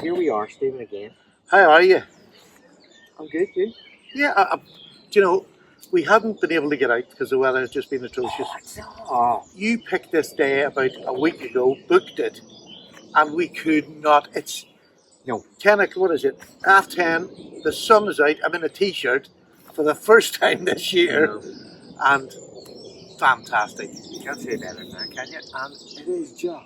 here we are, Stephen, again. How are you? I'm good, you? Yeah, you know, we haven't been able to get out because the weather has just been atrocious. You picked this day about a week ago, booked it, and we could not. It's 10 o'clock, what is it? 10:30, the sun is out, I'm in a t-shirt for the first time this year, and fantastic. You can't say better than that, can you? And it is just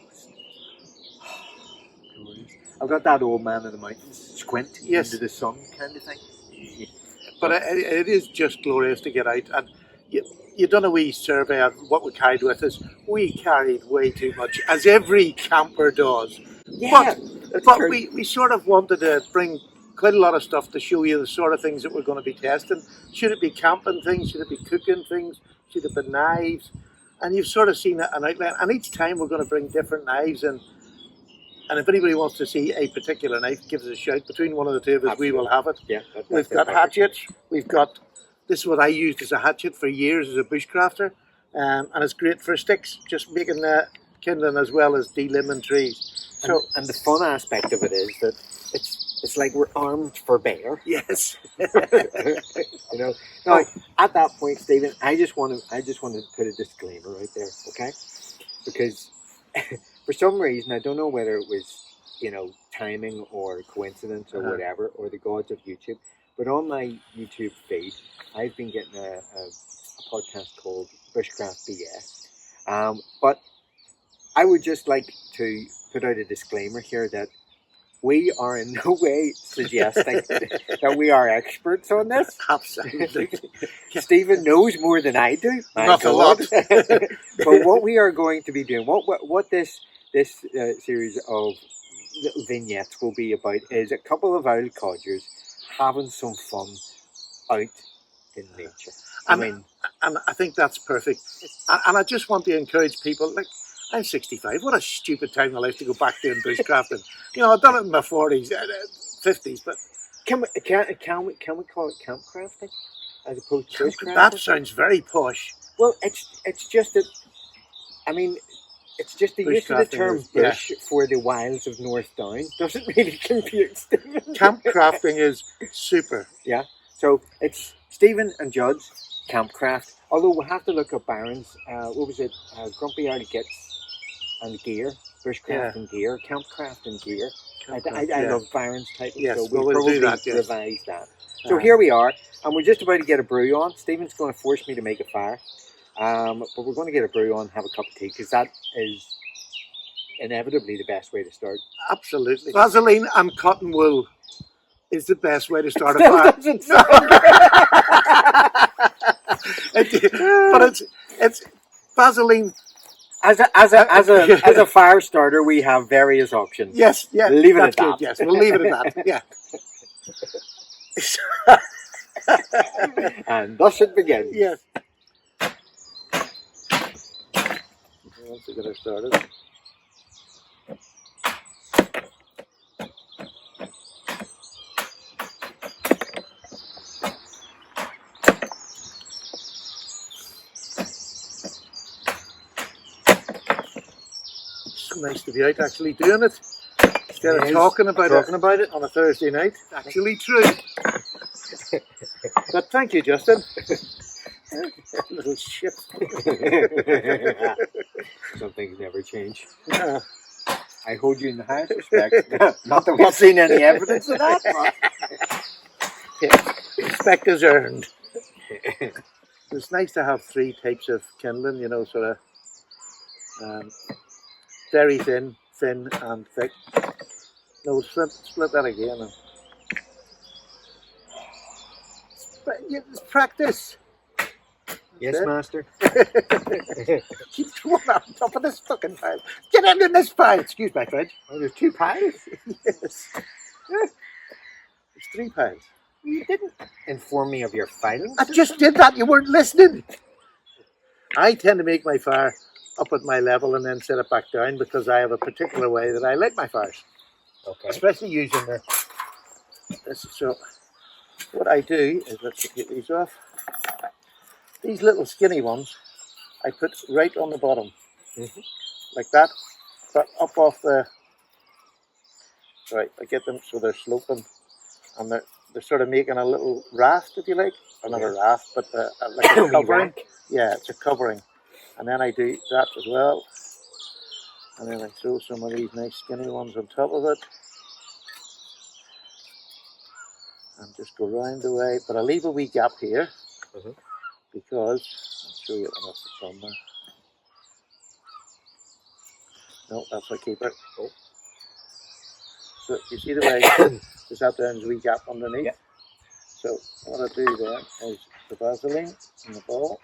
glorious. I've got that old man in the mountains squint into the sun kind of thing. But it is just glorious to get out. And you done a wee survey of what we carried with us. We carried way too much, as every camper does. Yeah, but we sort of wanted to bring quite a lot of stuff to show you the sort of things that we're going to be testing. Should it be camping things? Should it be cooking things? Should it be knives? And you've sort of seen an outline. And each time we're going to bring different knives in. And if anybody wants to see a particular knife, give us a shout. Between one of the two of us, Absolutely. we will have it. Yeah, we've got hatchets. We've got, this is what I used as a hatchet for years as a bushcrafter. And it's great for sticks, just making kindling as well as delimbing trees. So, and the fun aspect of it is that it's like we're armed for bear. Yes. You know. Now, at that point, Stephen, I just want to put a disclaimer right there, okay? Because for some reason, I don't know whether it was, timing or coincidence or whatever, or the gods of YouTube, but on my YouTube feed, I've been getting a podcast called Bushcraft BS. But I would just like to put out a disclaimer here that we are in no way suggesting that we are experts on this. Absolutely. Stephen knows more than I do. Not a lot. But what we are going to be doing, what this series of little vignettes will be about, is a couple of old codgers having some fun out in nature. And I think that's perfect. And I just want to encourage people, like, I'm 65. What a stupid time in life to go back doing bushcrafting. I've done it in my 40s, 50s, but can we call it campcrafting as opposed to bushcrafting? That sounds very posh. Well, it's just that. I mean, it's just the use of the term bush for the wilds of North Down doesn't really compute, Stephen. Campcrafting is super. Yeah. So it's Stephen and Jud's CampCraft. Although we'll have to look up Byron's. What was it? Grumpy Early Gits and Gear, Bushcraft and Gear, CampCraft and Gear. I love Byron's title, so we'll probably revise that. So here we are, and we're just about to get a brew on. Stephen's going to force me to make a fire, but we're going to get a brew on and have a cup of tea, because that is inevitably the best way to start. Absolutely. Vaseline and cotton wool is the best way to start a fire. Doesn't sound but it's Vaseline. As a fire starter, we have various options. Yes, yeah. Leave it at that. Yes, we'll leave it at that. Yeah. And thus it begins. Yes. Once we get her started. Nice to be out actually doing it instead of talking about it on a Thursday night. Actually true. But thank you, Justin. Little shit. Some things never change. I hold you in the highest respect. Not that we've seen any evidence of that. But respect is earned. It's nice to have three types of kindling, sort of very thin, and thick. No, split that again. It's practice. Yes, master. Keep throwing on top of this fucking pile. Get in this pile. Excuse my French. Oh, there's 2 piles? Yes. There's 3 piles. You didn't inform me of your filing. I just did that. You weren't listening. I tend to make my fire up at my level and then set it back down, because I have a particular way that I light my fires. Okay. Especially using this. So what I do is, let's get these off. These little skinny ones I put right on the bottom, like that, but up off the Right, I get them so they're sloping, and they're sort of making a little raft, if you like, or not a raft, but like a covering. Yeah, it's a covering, and then I do that as well, and then I throw some of these nice skinny ones on top of it, and just go round the way. But I leave a wee gap here because I'll show you what else is on there. No, that's my keeper. Oh. So you see the way there's that there's a wee gap underneath. Yeah. So what I do then is the Vaseline in the ball.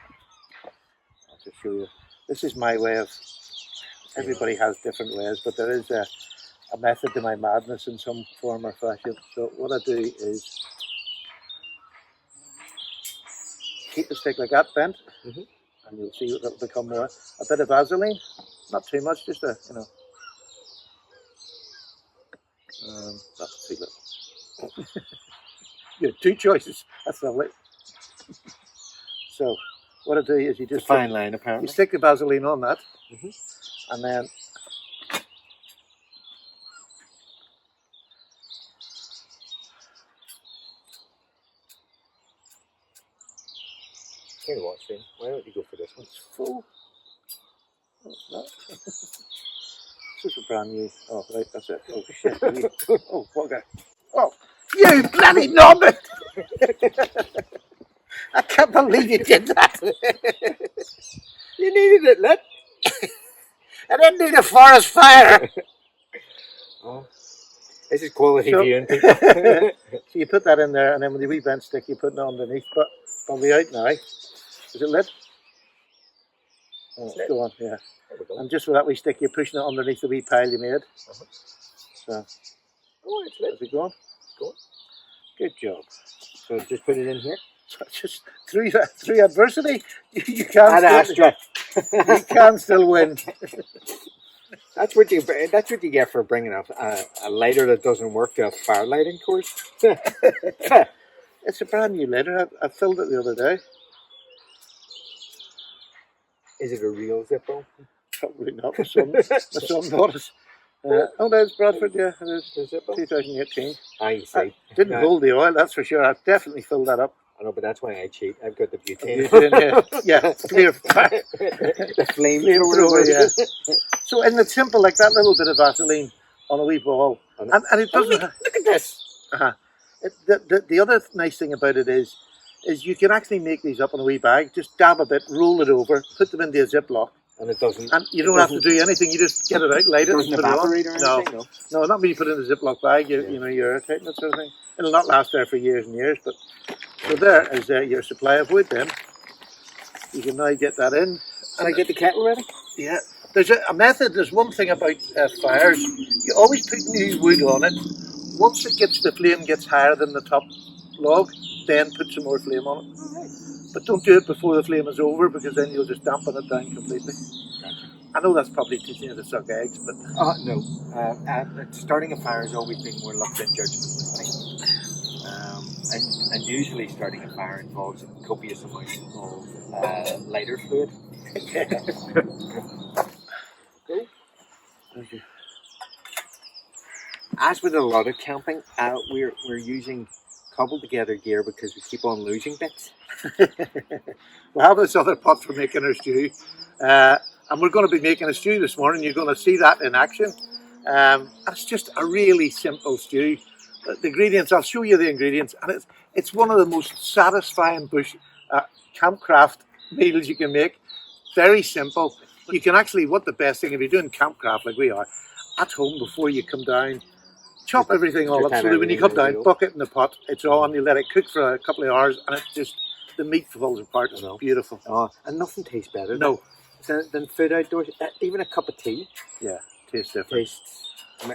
I'll just show you. This is my way of. Everybody has different ways, but there is a method to my madness in some form or fashion. So what I do is keep the stick like that bent, and you'll see it'll become more. A bit of Vaseline, not too much, just a that's too little. You have two choices. That's lovely. So what I do is you just fine line apparently. You stick the Vaseline on that, and then Tell you what, Shane, why don't you go for this one? It's full. What's that? This is a brand new. Oh, right, that's it. Oh, shit. Oh, bugger. Oh, you bloody knobhead! I can't believe you did that. You needed it, Lip. I didn't need a forest fire. Oh, this is quality viewing, people. So you put that in there, and then with the wee bent stick, you put it underneath. But probably out now. Is it lit? Oh, go on, yeah. And just with that wee stick, you're pushing it underneath the wee pile you made. So, oh, it's lit. Is it going? Go on. Good job. So just put it in here. So just through adversity, you can still win. That's what you get for bringing up a lighter that doesn't work to a fire lighting course. It's a brand new lighter. I filled it the other day. Is it a real Zippo? Probably not. My son bought it. Oh, no, it's Bradford, yeah. It is 2018. I see. Didn't hold the oil, that's for sure. I definitely filled that up. I know, but that's why I cheat. I've got the butane. Yeah, clear. The flamethrower. Yeah. So, in the simple, like that little bit of Vaseline on a wee ball. And it doesn't... Look at this. The other nice thing about it is you can actually make these up in a wee bag. Just dab a bit, roll it over, put them into a Ziploc. And it doesn't. And you don't have to do anything. You just get it out, light it, and put it on. No, not when you put it in a Ziploc bag. You're irritating that sort of thing. It'll not last there for years and years. But so there is your supply of wood. Then you can now get that in. And I get the kettle ready. Yeah, there's a method. There's one thing about fires. You always put new wood on it. Once the flame gets higher than the top log, then put some more flame on it. Right. But don't do it before the flame is over, because then you'll just dampen it down completely. Gotcha. I know that's probably teaching you to suck eggs, but... No. Starting a fire has always been more luck than judgment with me. And usually starting a fire involves a copious amount of lighter fluid. Cool. Thank you. As with a lot of camping, we're using cobbled together gear because we keep on losing bits. We have this other pot for making our stew, and we're going to be making a stew this morning. You're going to see that in action. It's just a really simple stew. The ingredients, I'll show you the ingredients, and it's one of the most satisfying CampCraft meals you can make. Very simple. You can actually, what the best thing, if you're doing CampCraft like we are, at home before you come down, chop everything all up so that when you come down, buck it in the pot, it's on, you let it cook for a couple of hours, and it's just, the meat falls apart. It's beautiful. Oh, and nothing tastes better than food outdoors. Even a cup of tea. Yeah, tastes different. Tastes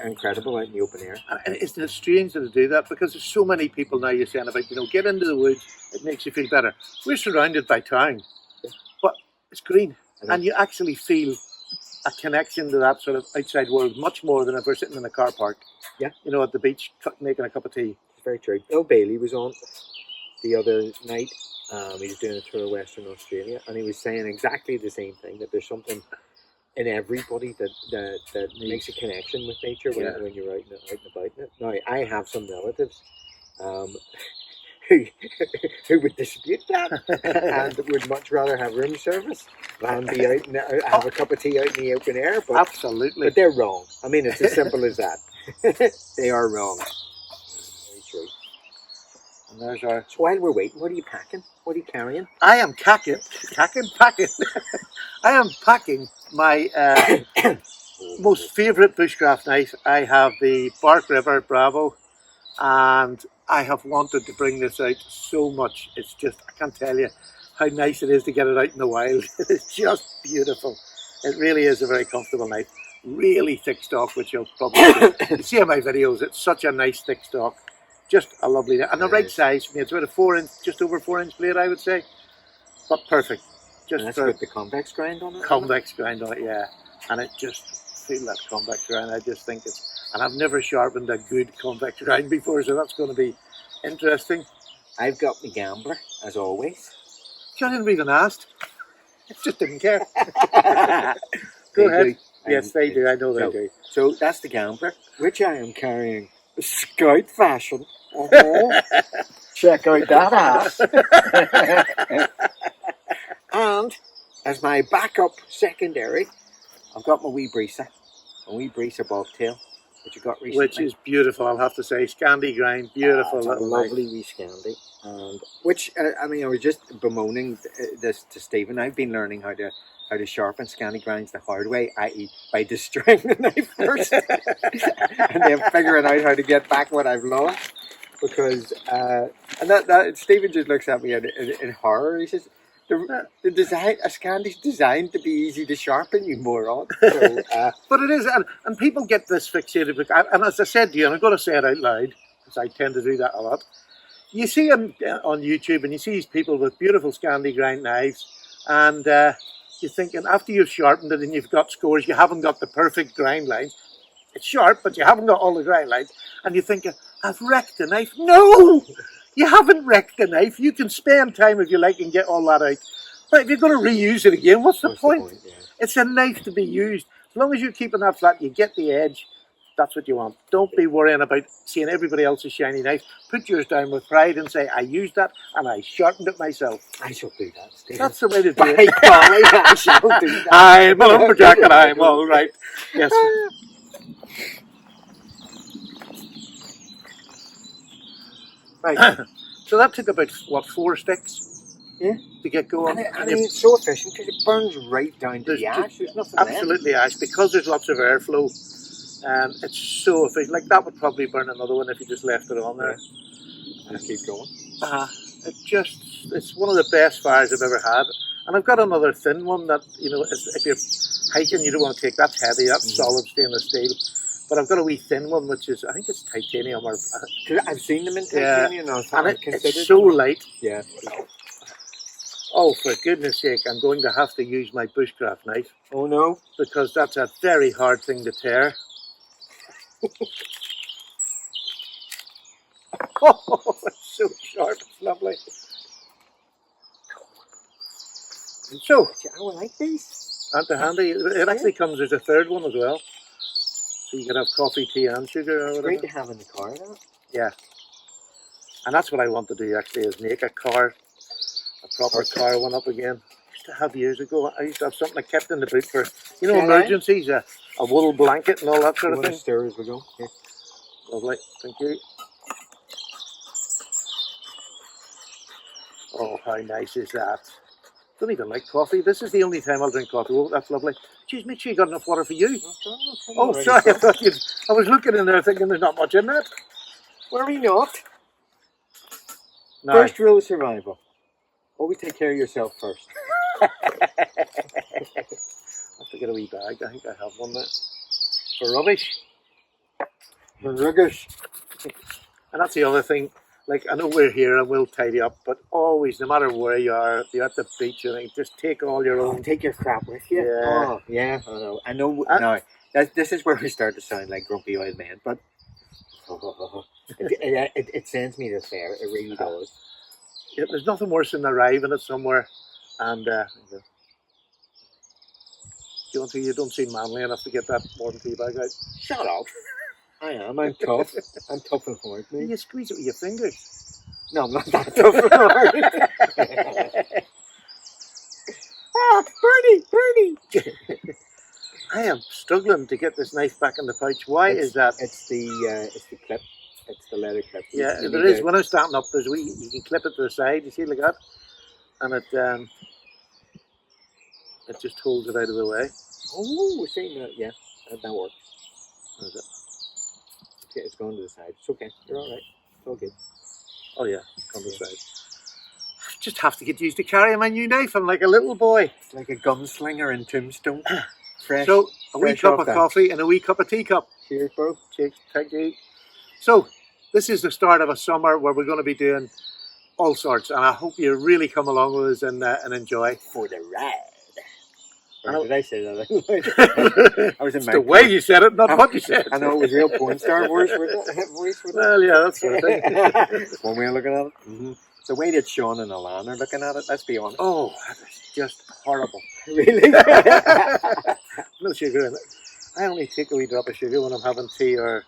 incredible out in the open air. And isn't it strange to do that? Because there's so many people now you're saying about, get into the woods, it makes you feel better. We're surrounded by town, but it's green, and you actually feel a connection to that sort of outside world much more than if we're sitting in a car park. Yeah. At the beach making a cup of tea. It's very true. Bill Bailey was on the other night. He was doing a tour of Western Australia, and he was saying exactly the same thing, that there's something in everybody that makes a connection with nature when you're out and about in it. Now, I have some relatives who, who would dispute that and would much rather have room service than be out and have a cup of tea out in the open air. But, absolutely. But they're wrong. I mean, it's as simple as that. They are wrong. Very true. And there's our... So while we're waiting, what are you packing? What are you carrying? I am packing. I am packing my most favourite bushcraft knife. I have the Bark River Bravo, and I have wanted to bring this out so much. It's just, I can't tell you how nice it is to get it out in the wild. It's just beautiful. It really is a very comfortable knife. Really thick stock, which you'll probably see in my videos. It's such a nice thick stock. Just a lovely, and the right size for me. It's about a 4-inch, just over 4-inch blade, I would say. But perfect. Just that's got the convex grind on it? Convex grind on it, yeah. And it just, feel that convex grind. I just think it's, and I've never sharpened a good convex grind before, so that's going to be interesting. I've got the Gambler, as always. I didn't even ask. I just didn't care. Go ahead. Yes, they do. I know they do. So that's the Gambler, which I am carrying Scout fashion. Check out that ass. And as my backup secondary, I've got my wee Breezer bobtail, which I got recently. Which is beautiful, I'll have to say. Scandi grind, beautiful. It's a lovely wee Scandi. And which, I mean, I was just bemoaning this to Stephen. I've been learning how to sharpen Scandi grinds the hard way, i.e. by destroying the knife first and then figuring out how to get back what I've lost. Because, and that Stephen just looks at me in horror. He says, the design, a Scandi's designed to be easy to sharpen, you moron. So, but it is, and people get this fixated, and as I said to you, and I'm going to say it out loud, because I tend to do that a lot. You see them on YouTube, and you see these people with beautiful Scandi grind knives, and you're thinking, after you've sharpened it and you've got scores, you haven't got the perfect grind lines. It's sharp, but you haven't got all the grind lines, and you're thinking, I've wrecked the knife. No! You haven't wrecked the knife. You can spend time if you like and get all that out. But if you're going to reuse it again, what's the point? Yeah. It's a knife to be used. As long as you're keeping that flat, you get the edge. That's what you want. Don't be worrying about seeing everybody else's shiny knife. Put yours down with pride and say, I used that and I sharpened it myself. I shall do that, Steve. That's the way to do By it. golly, I shall do that. I'm a lumberjack and I'm all right. Yes. Right. So that took about, what, 4 sticks? Yeah. To get going. And I mean, it's so efficient because it burns right down to the ash. There's nothing absolutely left. Ash, because there's lots of airflow. It's so efficient. Like that would probably burn another one if you just left it on there. And keep going. It's one of the best fires I've ever had. And I've got another thin one that, you know, if you're hiking, you don't want to take. That's heavy, that's solid stainless steel. But I've got a wee thin one, which is, I think it's titanium. Or I've seen them in titanium. Yeah. And it's so light. Yeah. Oh, for goodness sake, I'm going to have to use my bushcraft knife. Oh no. Because that's a very hard thing to tear. Oh, it's so sharp, it's lovely. And so, I like these. Aren't they handy? It actually comes as a third one as well. So you can have coffee, tea and sugar or whatever. It's great to have in the car, though. Yeah. And that's what I want to do actually, is make a car. A proper car one up again. I used to have years ago. I used to have something I kept in the boot for, you know, emergencies, a wool blanket and all that sort of thing. Stir as we go. Yeah. Lovely, thank you. Oh, how nice is that? Don't even like coffee. This is the only time I'll drink coffee. Oh, that's lovely. Jeez, make sure you got enough water for you. Oh, sorry, I thought I was looking in there thinking there's not much in that. Worry not. No. First rule of survival. Always take care of yourself first. I have to get a wee bag. I think I have one there. For rubbish. For rubbish. And that's the other thing. Like, I know we're here and we'll tidy up, but always, no matter where you are, if you're at the beach, you think, just take all your own. Take your crap with you. Yeah. Oh, yeah, I know. No, this is where we start to sound like grumpy old men, but it sends me to fair. It really does. Yeah, there's nothing worse than arriving at somewhere and you want to? You don't seem manly enough to get that warm tea bag out. Shut up. I am. I'm tough. I'm tough and hard, mate. You squeeze it with your fingers. No, I'm not that tough and hard. Ah, Bernie! I am struggling to get this knife back in the pouch. Why is that? It's the clip. It's the leather clip. Yeah, there is. When I'm standing up, there's you can clip it to the side. You see, like that, and it just holds it out of the way. Oh, we're saying that. Yeah, that works. Is it? Okay, it's going to the side. It's okay. You're all right. It's all good. Oh yeah, on the side. Just have to get used to carrying my new knife. I'm like a little boy. It's like a gunslinger in Tombstone. Fresh. So a wee cup of coffee and a wee cup of teacup. Cheers, bro. Cheers. Thank you. So this is the start of a summer where we're going to be doing all sorts, and I hope you really come along with us and enjoy. For the ride. Or did I say that? I was in it's the way you said it, not what you said. I know it was real porn star voice. Well, yeah, that's the thing. One way of looking at it. Mm-hmm. It's the way that Sean and Alan are looking at it, let's be honest. Oh, that is just horrible. Really? No sugar in it. I only take a wee drop of sugar when I'm having tea or...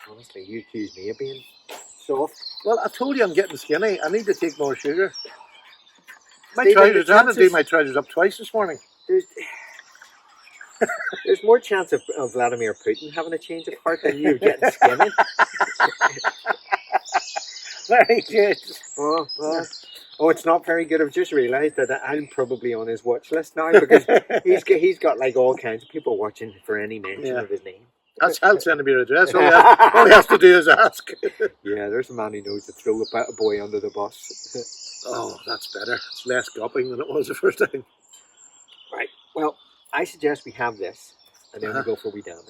Honestly, you accuse me of being soft. Well, I told you I'm getting skinny. I need to take more sugar. My trousers, I had to do my trousers up twice this morning. There's more chance of Vladimir Putin having a change of heart than you getting skinny. Very good. Oh, it's not very good. I've just realised that I'm probably on his watch list now because he's got like all kinds of people watching for any mention of his name. I'll send him your address. All he has to do is ask. Yeah, there's a man who knows to throw a boy under the bus. Oh, that's better. It's less gulping than it was the first time. Right. Well, I suggest we have this, and then we go for a wee downer.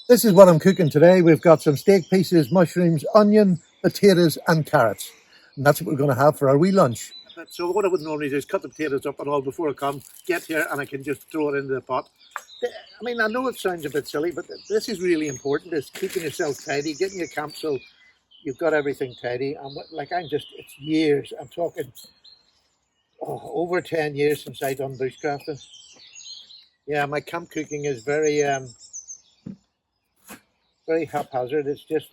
This is what I'm cooking today. We've got some steak pieces, mushrooms, onion, potatoes, and carrots. And that's what we're going to have for our wee lunch. So what I would normally do is cut the potatoes up and all before I come, get here, and I can just throw it into the pot. I mean, I know it sounds a bit silly, but this is really important, is keeping yourself tidy, getting your camp so you've got everything tidy. And like it's years. I'm talking over 10 years since I done bushcrafting. Yeah, my camp cooking is very haphazard. It's just,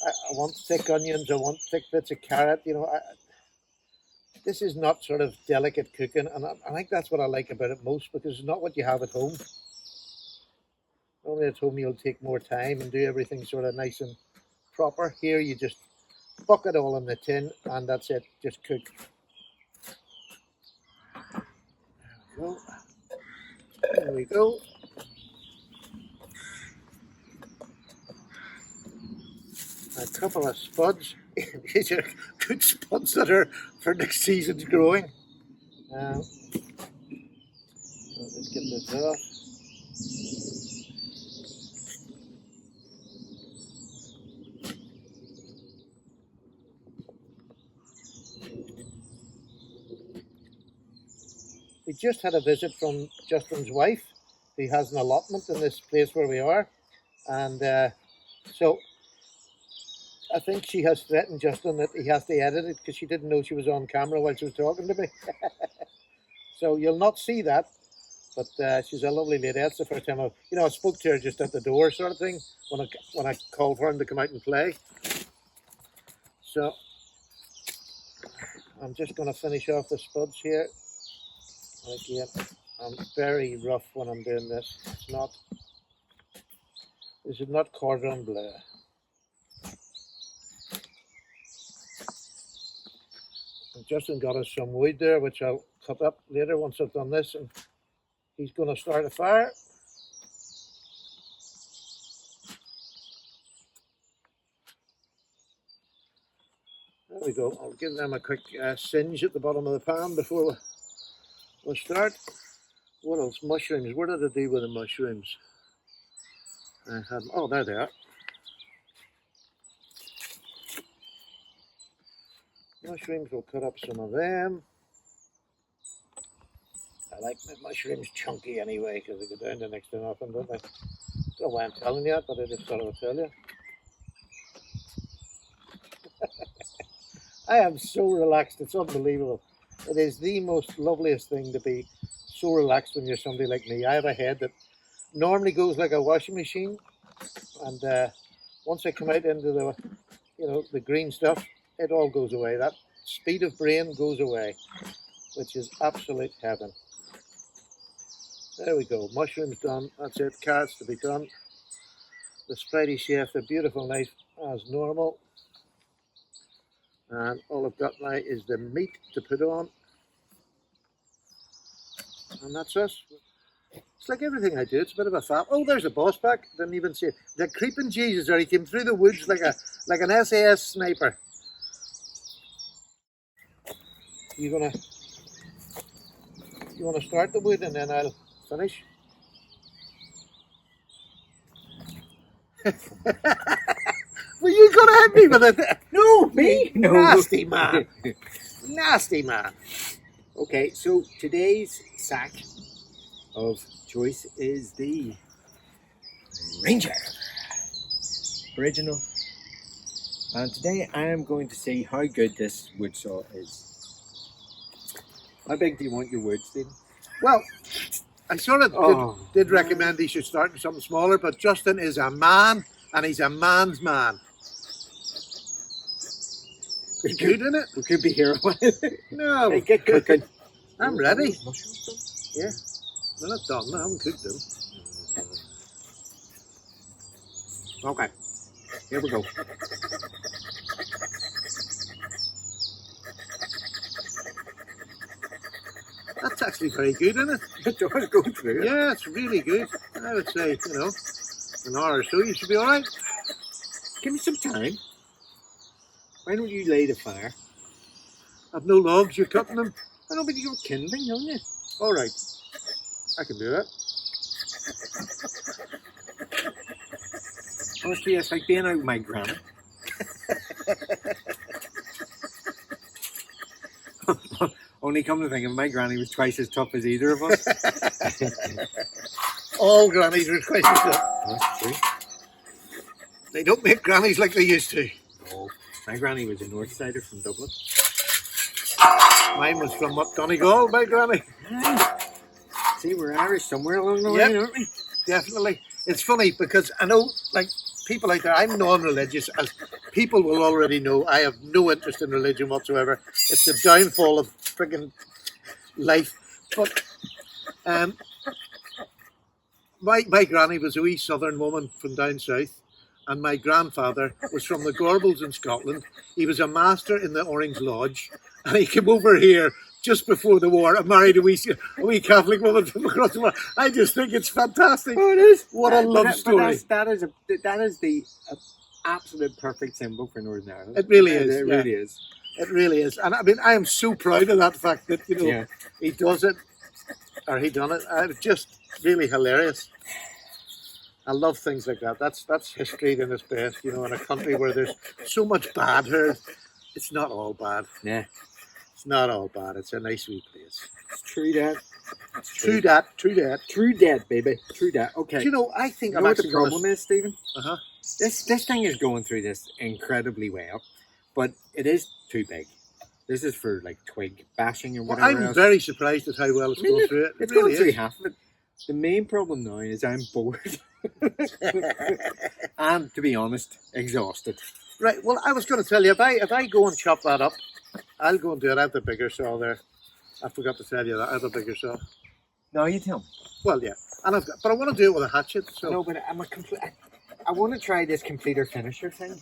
I want thick onions, I want thick bits of carrot, you know. This is not sort of delicate cooking, and I think that's what I like about it most, because it's not what you have at home. Normally at home you'll take more time and do everything sort of nice and proper. Here you just buck it all in the tin and that's it, just cook. There we go. A couple of spuds. These are good spuds that are for next season's growing. I'll just get this off. We just had a visit from Justin's wife, who has an allotment in this place where we are, and so I think she has threatened Justin that he has to edit it because she didn't know she was on camera while she was talking to me. So you'll not see that, but she's a lovely lady. That's the first time I spoke to her just at the door, sort of thing, when I called for him to come out and play. So I'm just going to finish off the spuds here. Again, I'm very rough when I'm doing this. This is not cordon bleu. And Justin got us some wood there, which I'll cut up later once I've done this, and he's going to start a fire. There we go. I'll give them a quick singe at the bottom of the pan before we'll start. What else? Mushrooms. What did I do with the mushrooms? Oh, there they are. Mushrooms, we'll cut up some of them. I like my mushrooms chunky anyway, because they go down to next to nothing, don't they? Don't know why I'm telling you that, but I just thought I would tell you. I am so relaxed. It's unbelievable. It is the most loveliest thing to be so relaxed when you're somebody like me. I have a head that normally goes like a washing machine, and once I come out into the, the green stuff, it all goes away. That speed of brain goes away, which is absolute heaven. There we go. Mushrooms done. That's it. Carrots to be done. The Spidey Chef, the beautiful knife as normal. And all I've got now is the meat to put on. And that's us. It's like everything I do. It's a bit of a faff. Oh, there's a boss back. Didn't even see it. The creeping Jesus, or he came through the woods like an SAS sniper. You wanna start the wood and then I'll finish? Were you gonna hit me with it? No, me? No. Nasty man. Nasty man. Okay, so today's sack of choice is the Ranger original, and today I am going to see how good this wood saw is. How big do you want your wood, Stephen? Well, I sort of did recommend he should start with something smaller, but Justin is a man, and he's a man's man. It's good, isn't it? We could be here a while. No. Hey, get cooking. I'm ready. Mushrooms Yeah. They're not done. I haven't cooked them. Okay. Here we go. That's actually very good, isn't it? It does go through. Yeah, it's really good. I would say, an hour or so, you should be all right. Give me some time. Why don't you lay the fire? I've no logs, you're cutting them. I know, but you're kindling, don't you? All right. I can do that. Honestly, it's like being out with my granny. Only come to think of it, my granny was twice as tough as either of us. All grannies are twice as tough. That's true. They don't make grannies like they used to. No. My granny was a North Sider from Dublin. Mine was from Donegal, my granny. See, we're Irish somewhere along the way, aren't we? Definitely. It's funny because I know, like, people out there, I'm non-religious, as people will already know. I have no interest in religion whatsoever. It's the downfall of friggin' life. But my granny was a wee southern woman from down south, and my grandfather was from the Gorbals in Scotland. He was a master in the Orange Lodge, and he came over here just before the war and married a wee Catholic woman from across the water. I just think it's fantastic. Oh, it is. What a love story. That is the absolute perfect symbol for Northern Ireland. It really is. It really is. It really is. And I mean, I am so proud of that fact that, he does it, or he done it. It's just really hilarious. I love things like that. That's history in its best, in a country where there's so much bad here. It's not all bad. Yeah. It's not all bad. It's a nice wee place. It's true that. True that. True that, baby. True that. Okay. Do you know, I think you know what the problem is, Stephen? Uh-huh. This thing is going through this incredibly well, but it is too big. This is for like twig bashing or whatever. I'm very surprised at how well it's going through it. It's really going through is. half of it. The main problem now is I'm bored. And to be honest, exhausted. Right, well, I was going to tell you, if I go and chop that up, I'll go and do it. I have the bigger saw there. I forgot to tell you that. I have a bigger saw. No, you tell me. Well, yeah. But I want to do it with a hatchet. So. No, but I want to try this completer finisher thing.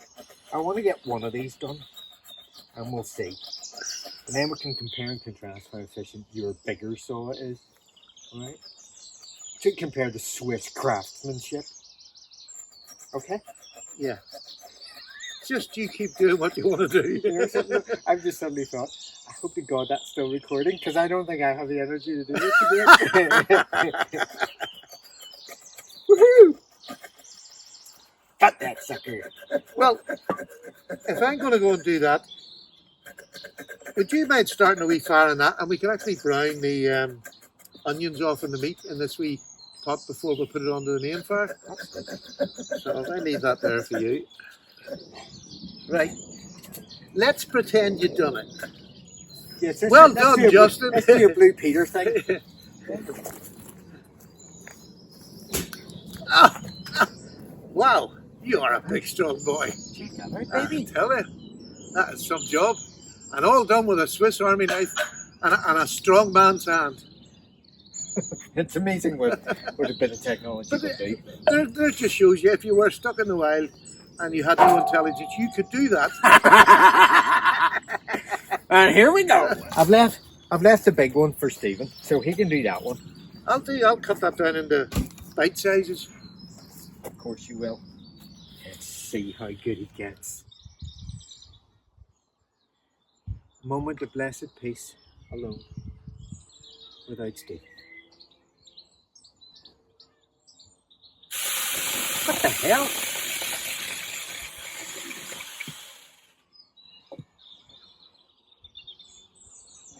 I want to get one of these done, and we'll see. And then we can compare and contrast how efficient your bigger saw is. All right? To compare the Swiss craftsmanship. Okay? Yeah. Just you keep doing what you want to do. I've just suddenly thought, I hope to God that's still recording, because I don't think I have the energy to do this again. Woohoo! Got that sucker. Well, if I'm going to go and do that, would you mind starting a wee fire on that, and we can actually brown the onions off in the meat in this wee pot before we put it onto the main fire. So I leave that there for you. Right. let's pretend you've done it. Yes, Well done, Justin. Let's do your Blue Peter thing. Wow, you are a big, strong boy. Baby. I tell you, that is some job. And all done with a Swiss Army knife and a strong man's hand. It's amazing what a bit of technology can do. That just shows you if you were stuck in the wild and you had no intelligence, you could do that. And here we go. I've left the big one for Stephen, so he can do that one. I'll cut that down into bite sizes. Of course you will. Let's see how good he gets. A moment of blessed peace alone without Stephen. What the hell?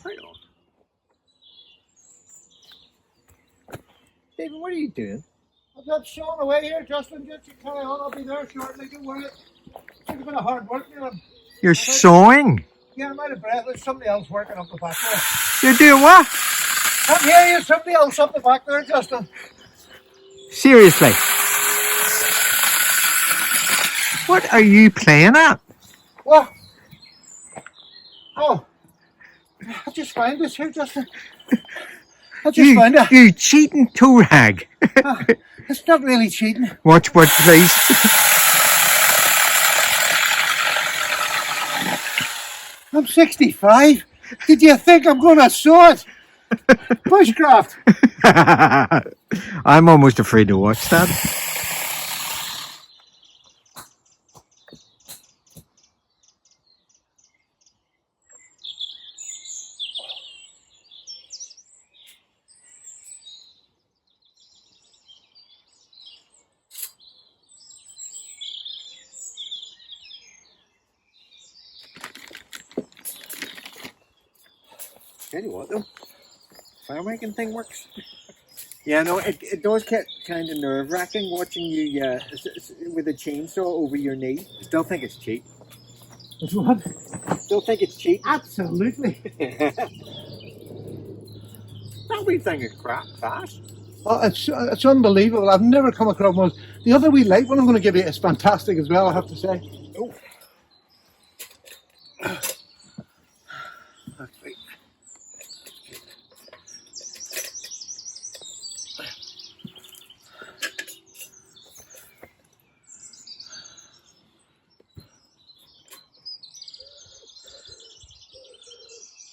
Hang on. Stephen, what are you doing? I've got Sean away here, Justin. Just you carry on. I'll be there shortly. Don't worry. It's a bit of hard work, you know. You're sewing? Yeah, I'm out of breath. There's somebody else working up the back there. You're doing what? I'm here. There's somebody else up the back there, Justin. Seriously? What are you playing at? What? Oh, I just found this here, Justin. I just found it. You cheating tour hag. It's not really cheating. Watch, please. I'm 65. Did you think I'm going to sew it? Bushcraft. I'm almost afraid to watch that. Tell you what though, fire making thing works. Yeah, no, it does get kind of nerve wracking watching you with a chainsaw over your knee. Still think it's cheap. It's what? Still think it's cheap. Absolutely. That wee thing is crap fast. Oh, it's unbelievable. I've never come across one. The other wee light one I'm going to give you is fantastic as well, I have to say. Oh.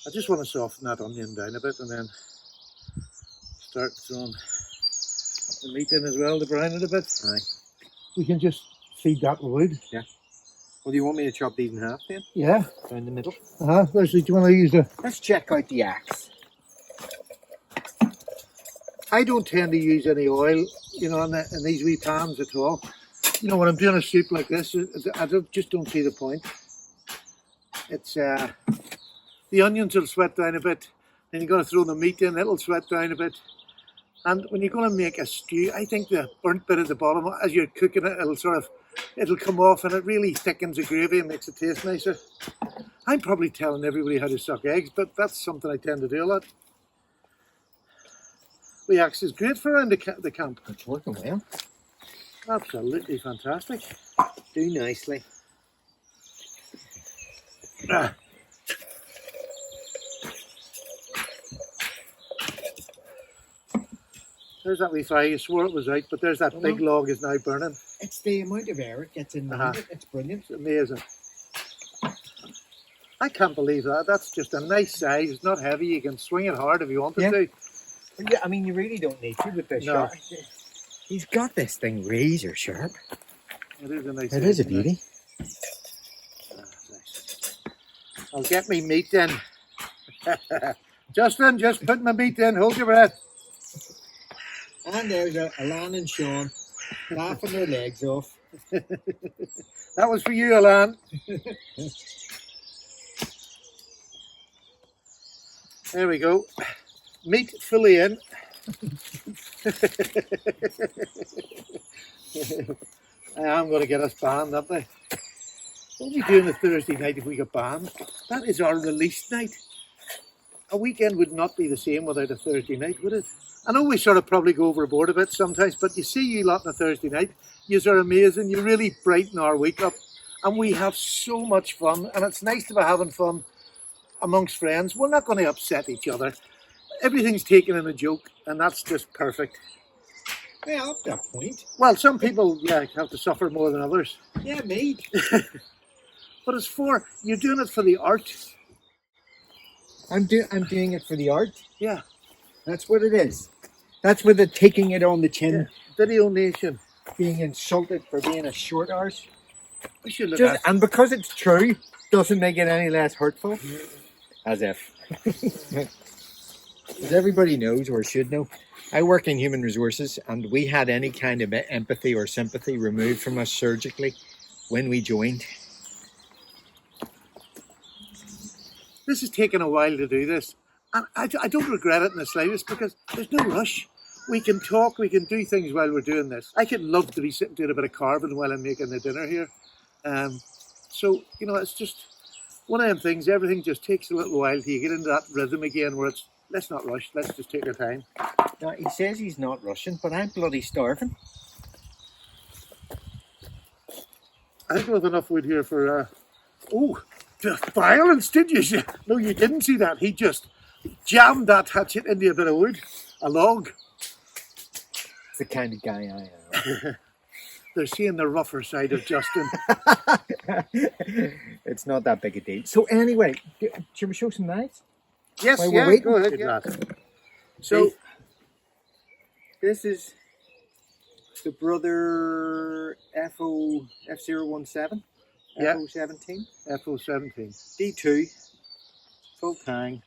I just want to soften that onion down a bit and then start throwing the meat in as well to brown it a bit. Aye. We can just feed that wood. Yeah. Well, do you want me to chop these in half then? Yeah. Down the middle? Leslie, do you want to use the... Let's check out the axe. I don't tend to use any oil, you know, in these wee pans at all. You know, when I'm doing a soup like this, I just don't see the point. It's... the onions will sweat down a bit, then you're going to throw the meat in, it'll sweat down a bit. And when you're going to make a stew, I think the burnt bit at the bottom, as you're cooking it, it'll come off and it really thickens the gravy and makes it taste nicer. I'm probably telling everybody how to suck eggs, but that's something I tend to do a lot. The axe is great for around the camp. It's working well. Absolutely fantastic. Do nicely. There's that wee fire. You swore it was out, but there's that big log is now burning. It's the amount of air it gets in there. It's brilliant. It's amazing. I can't believe that. That's just a nice size. It's not heavy. You can swing it hard if you wanted to. Yeah, I mean, you really don't need to with this sharp. He's got this thing razor sharp. It is a nice. It is a beauty. I'll get me meat in. Justin, just put my meat in. Hold your breath. And there's Alan and Sean laughing their legs off. That was for you, Alan. There we go. Meat fully in. I am going to get us banned, aren't they? What we do on a Thursday night if we get banned? That is our release night. A weekend would not be the same without a Thursday night, would it? I know we sort of probably go overboard a bit sometimes, but you see you lot on a Thursday night, you are amazing, you really brighten our week up, and we have so much fun, and it's nice to be having fun amongst friends. We're not going to upset each other. Everything's taken in a joke, and that's just perfect. Well, up to that point. Well, some people, yeah, have to suffer more than others. Yeah, me. But it's for, you're doing it for the art. I'm doing it for the art. Yeah. That's what it is. That's with the taking it on the chin. Yeah. Video Nation. Being insulted for being a short arse. We should look Just, and because it's true, doesn't make it any less hurtful. As if. As everybody knows or should know, I work in human resources, and we had any kind of empathy or sympathy removed from us surgically when we joined. This has taken a while to do this, and I don't regret it in the slightest because there's no rush. We can talk, we can do things while we're doing this. I could love to be sitting doing a bit of carving while I'm making the dinner here. So, you know, it's just one of them things, everything just takes a little while till you get into that rhythm again where it's, let's not rush, let's just take our time. Now, he says he's not rushing, but I'm bloody starving. I think we have enough wood here for, oh, violence, did you? No, you didn't see that. He just jammed that hatchet into a bit of wood, a log. It's the kind of guy I am. They're seeing the rougher side of Justin. It's not that big a deal. So anyway, should we show some knives? Yes, While yeah, we're waiting? go ahead. Good Yeah. lad. So, this is the Brother F017, Yeah. F017, FO17. D2, full tang.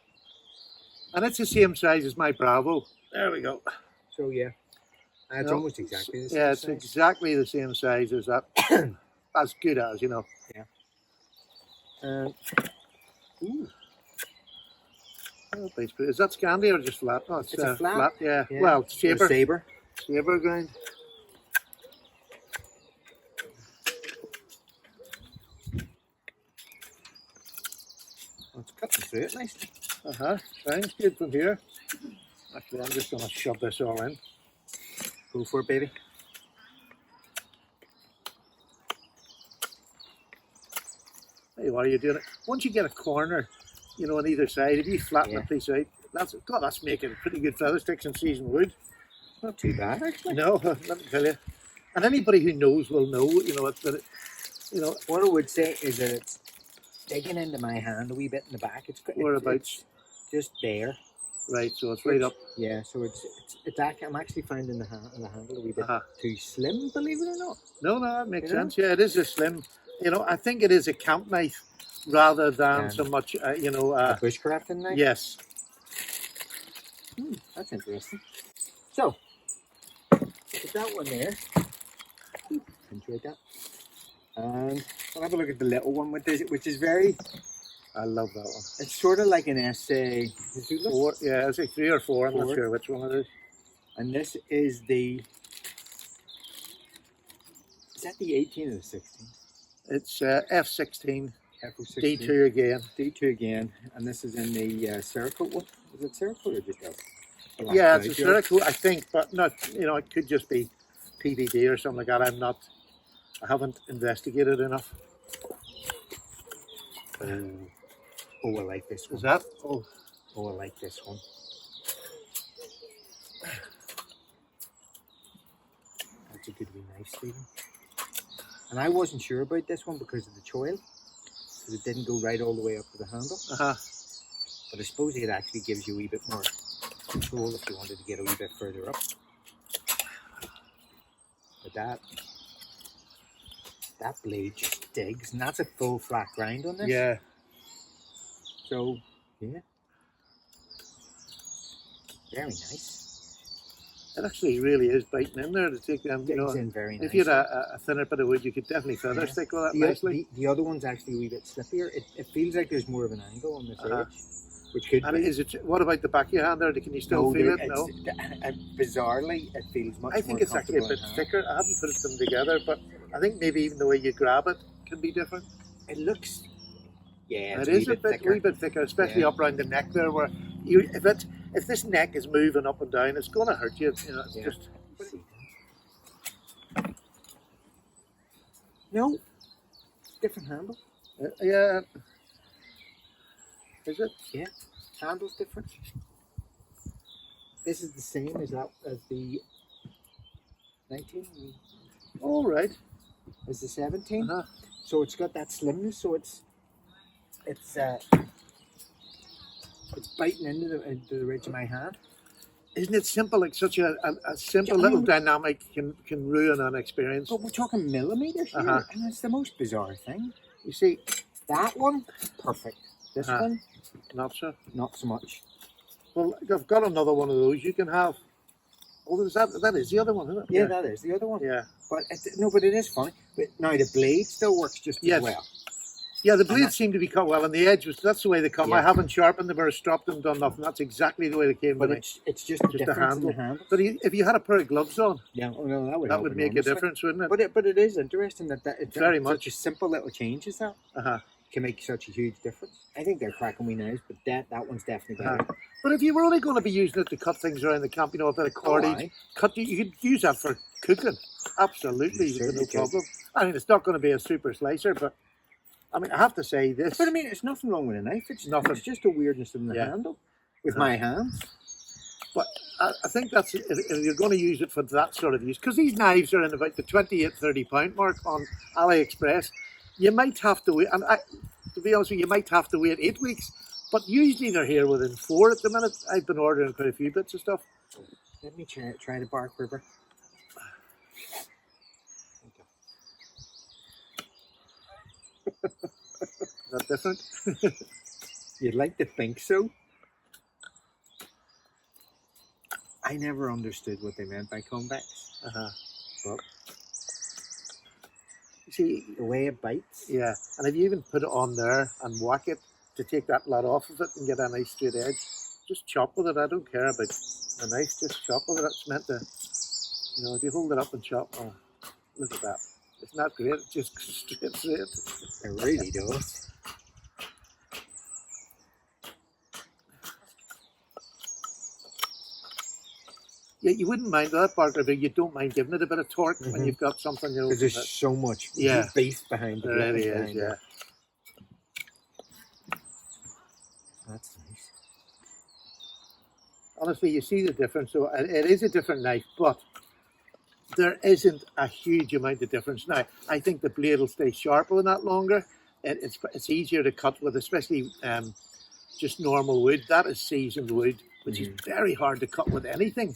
And it's the same size as my Bravo. There we go. So yeah, it's No, almost exactly the same Yeah, it's size. exactly the same size as that. As good as, you know. Ooh, Oh, is that Scandi or just flat? No, it's a flat. yeah. Yeah. Well, saber. Saber. Saber grind. It's cutting through it nicely. Sounds good from here. Actually, I'm just going to shove this all in. Go for it, baby. There you are, you're doing it. Once you get a corner, you know, on either side, if you flatten the piece out, that's making pretty good feather sticks and seasoned wood. Not too bad, actually. No, let me tell you. And anybody who knows will know, you know, you know, What I would say is that it's digging into my hand a wee bit in the back. Whereabouts? It's just there. right, so it's right up. Yeah, so it's actually, I'm actually finding the handle a wee bit too slim, believe it or not. No, that makes You know? sense. Yeah, it is a slim. You know, I think it is a camp knife rather than Yeah. so much, you know. A bushcrafting knife. Yes. That's interesting. So, put that one there. Enjoyed that. And we'll have a look at the little one with this, which is very. I love that one. It's sort of like an essay. Four, yeah, it's like 3 or 4. I'm not 4. sure which one it is. And this is the. Is that the 18 or the 16? It's F16, F16. D2 again. D2 again, and this is in the Cerakote one. Is it Cerakote or just a black Yeah, it's a cloud Cerakote, I think, but not. You know, it could just be PVD or something like that. I haven't investigated enough. Oh, I like this one. Is that? Oh, I like this one. That's a good wee knife, Stephen. And I wasn't sure about this one because of the choil, because it didn't go right all the way up to the handle. But I suppose it actually gives you a wee bit more control if you wanted to get a wee bit further up. But that blade just digs, and that's a full flat grind on this. Yeah. So, yeah. Very nice. It actually really is biting in there to take them. You know, Digs in very nice. if you had a thinner bit of wood, you could definitely feather stick with that nicely. The other one's actually a wee bit slippier. It feels like there's more of an angle on this edge, which could And be. is it? What about the back of your hand there? Can you still feel it? No. Bizarrely, it feels much I think more it's actually a bit comfortable in hand. thicker. I haven't put them together, but I think maybe even the way you grab it can be different. It looks. Yeah, It it's is a wee bit thicker, especially up around the neck there, where if this neck is moving up and down, it's going to hurt you. You know, it's just. No, different handle. Yeah. Is it? Yeah, handle's different. This is the same as the 19. All right. As the 17. Uh-huh. So it's got that slimness. So it's biting into the ridge of my hand. Isn't it simple? Like such a simple little dynamic can ruin an experience. But we're talking millimeters here, and it's the most bizarre thing. You see, that one, perfect. This one, not so. Not so much. Well, I've got another one of those you can have. Oh, that is the other one, isn't it? Yeah, that is the other one. Yeah. But but it is funny. But now the blade still works just as well. Yeah, the blades seem to be cut well, and the edge that's the way they come. Yeah. I haven't sharpened them or stropped them, done nothing. That's exactly the way they came. But it's just the handle. But if you had a pair of gloves on, that would make a difference, wouldn't it? But it is interesting that it's very much such a simple little changes that can make such a huge difference. I think they're cracking wee knives, but that one's definitely better. But if you were only going to be using it to cut things around the camp, a bit of cordage, you could use that for cooking. Absolutely, no problem. I mean, it's not going to be a super slicer, but I mean, I have to say this. But I mean, it's nothing wrong with a knife. It's nothing. It's just a weirdness in the handle with my hands. But I think that's if you're going to use it for that sort of use, because these knives are in about the £28-30 mark on AliExpress. You might have to wait, and to be honest with you, you might have to wait 8 weeks. But usually they're here within 4 at the minute. I've been ordering quite a few bits of stuff. Let me try the bark rubber. Is that different? You'd like to think so. I never understood what they meant by convex. But you see the way it bites. Yeah, and if you even put it on there and whack it to take that lot off of it and get a nice straight edge, just chop with it. I don't care about a knife. Just chop with it. It's meant to, if you hold it up and chop. Oh, look at that. It's not great. It just goes straight through it. It really does. Yeah, you wouldn't mind that bark rubber. You don't mind giving it a bit of torque when you've got something. Because there's so much beef behind it. There really is, yeah. That's nice. Honestly, you see the difference. So it is a different knife, but there isn't a huge amount of difference. Now, I think the blade will stay sharper than that longer. It's easier to cut with, especially just normal wood. That is seasoned wood, which is very hard to cut with anything.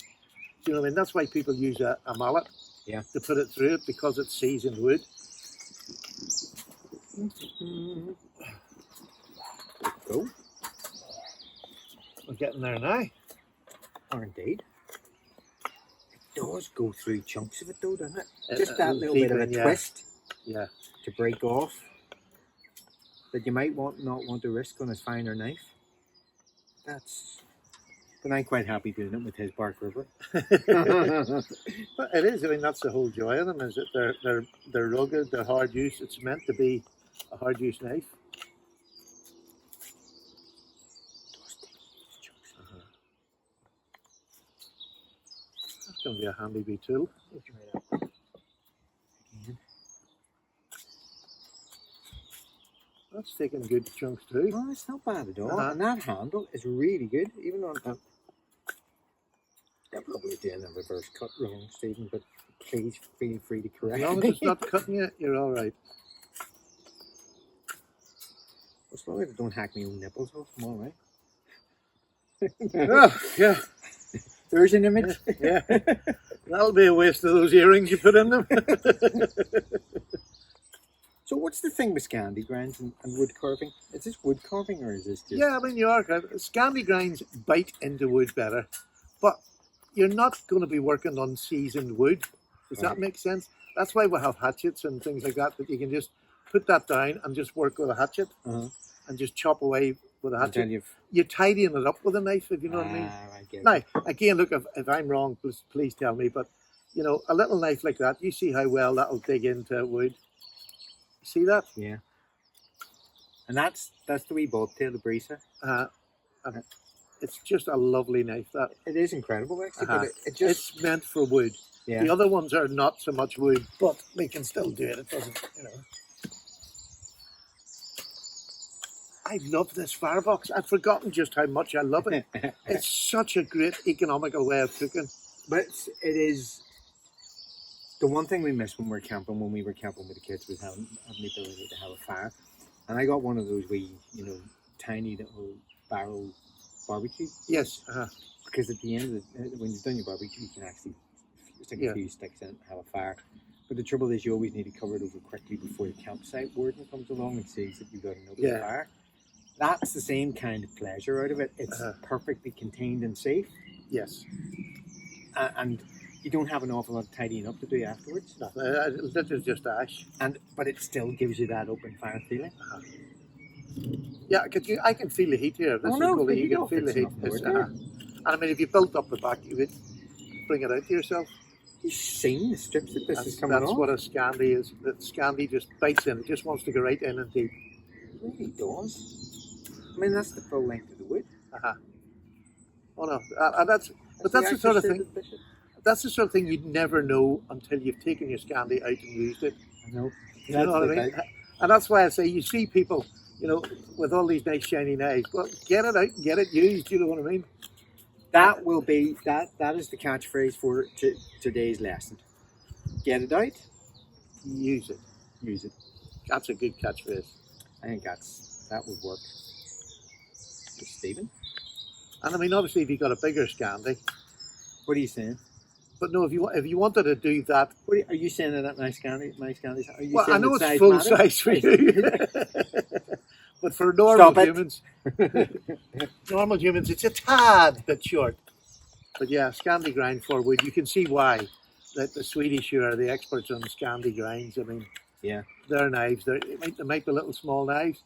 Do you know what I mean? That's why people use a mallet to put it through it, because it's seasoned wood. Go. We're getting there now. Oh, indeed. It does go through chunks of it though, doesn't it? Just that little bit of a twist to break off that you might not want to risk on his finer knife. But I'm quite happy doing it with his bark rubber. But it is. I mean, that's the whole joy of them, is that they're rugged, they're hard use. It's meant to be a hard use knife. That's going to be a handy wee tool. That's taking good chunks too. Oh, it's not bad at all. And that handle is really good, even on that. I'm probably doing a reverse cut wrong, Stephen, but please feel free to correct me. As long as it's not cutting you, you're all right. As long as I don't hack my own nipples off, I'm all right. Yeah. There's an image. Yeah. That'll be a waste of those earrings you put in them. So what's the thing with Scandi grinds and wood carving? Is this wood carving or is this just... Yeah, I mean, you are. Scandi grinds bite into wood better, but you're not going to be working on seasoned wood. Does that make sense? That's why we have hatchets and things like that you can just put that down and just work with a hatchet and just chop away with a hatchet. You're tidying it up with a knife, if you know what I mean. Now, again, look, if I'm wrong, please tell me, but, a little knife like that, you see how well that'll dig into wood. See that? Yeah. And that's the wee bobtail, the brisa. And it's just a lovely knife. That It is incredible, actually, but it just... It's meant for wood. Yeah. The other ones are not so much wood, but we can still do it. It doesn't, you know. I love this firebox. I've forgotten just how much I love it. It's such a great economical way of cooking. But it is... The one thing we missed when we were camping with the kids, was having the ability to have a fire. And I got one of those wee, you know, tiny little barrel barbecue. Yes. Because at the end, when you've done your barbecue, you can actually stick a few sticks in and have a fire. But the trouble is, you always need to cover it over quickly before the campsite warden comes along and sees that you've got an open fire. That's the same kind of pleasure out of it. It's perfectly contained and safe. Yes. And you don't have an awful lot of tidying up to do afterwards. No, that is just ash. But it still gives you that open fire feeling. Yeah, I can feel the heat here. You can feel the heat. And I mean, if you built up the back, you would bring it out to yourself. You've seen the strips that this is coming on. That's what a Scandi is. That Scandi just bites in. It just wants to go right in and deep. It really does. I mean, that's the full length of the wood. Oh no, that's the sort of thing. That's the sort of thing you'd never know until you've taken your Scandi out and used it. I know. You know what I mean? And that's why I say, you see people, you know, with all these nice shiny knives. Well, get it out and get it used. You know what I mean? That will be that is the catchphrase for today's lesson. Get it out, use it. Use it. That's a good catchphrase. I think that would work. Stephen? And I mean, obviously, if you've got a bigger Scandi. What are you saying? But no, if you wanted to do that, are you saying that my Scandi? Well, I know it's full size for you, but for normal humans, it's a tad bit short. But yeah, Scandi grind for wood. You can see why that the Swedish are the experts on Scandi grinds. I mean, their knives, they might be little small knives,